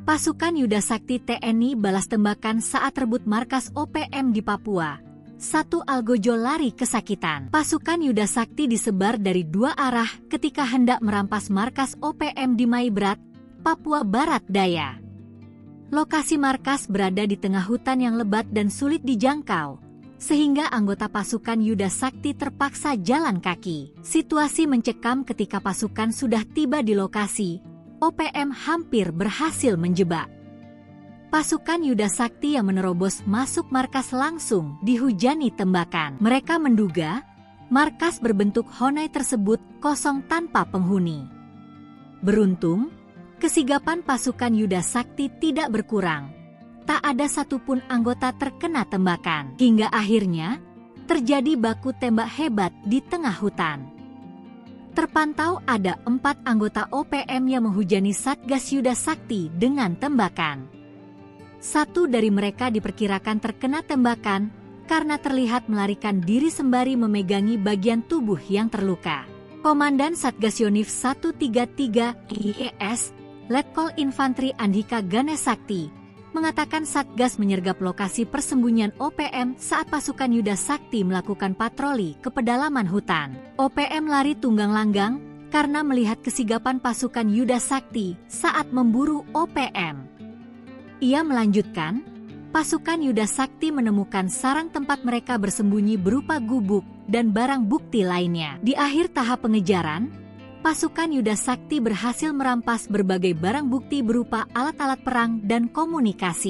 Pasukan Yuda Sakti TNI balas tembakan saat rebut markas OPM di Papua. 1 Algojo lari kesakitan. Pasukan Yuda Sakti disebar dari 2 arah ketika hendak merampas markas OPM di Maibrat, Papua Barat Daya. Lokasi markas berada di tengah hutan yang lebat dan sulit dijangkau, sehingga anggota pasukan Yuda Sakti terpaksa jalan kaki. Situasi mencekam ketika pasukan sudah tiba di lokasi. OPM hampir berhasil menjebak. Pasukan Yuda Sakti yang menerobos masuk markas langsung dihujani tembakan. Mereka menduga markas berbentuk Honai tersebut kosong tanpa penghuni. Beruntung, kesigapan pasukan Yuda Sakti tidak berkurang. Tak ada satupun anggota terkena tembakan. Hingga akhirnya, terjadi baku tembak hebat di tengah hutan. Terpantau ada 4 anggota OPM yang menghujani Satgas Yuda Sakti dengan tembakan. 1 dari mereka diperkirakan terkena tembakan karena terlihat melarikan diri sembari memegangi bagian tubuh yang terluka. Komandan Satgas Yonif 133 IES, Letkol Infantri Andhika Ganesakti, mengatakan Satgas menyergap lokasi persembunyian OPM saat pasukan Yuda Sakti melakukan patroli ke pedalaman hutan. OPM lari tunggang langgang karena melihat kesigapan pasukan Yuda Sakti saat memburu OPM. Ia melanjutkan, pasukan Yuda Sakti menemukan sarang tempat mereka bersembunyi berupa gubuk dan barang bukti lainnya. Di akhir tahap pengejaran, pasukan Yuda Sakti berhasil merampas berbagai barang bukti berupa alat-alat perang dan komunikasi.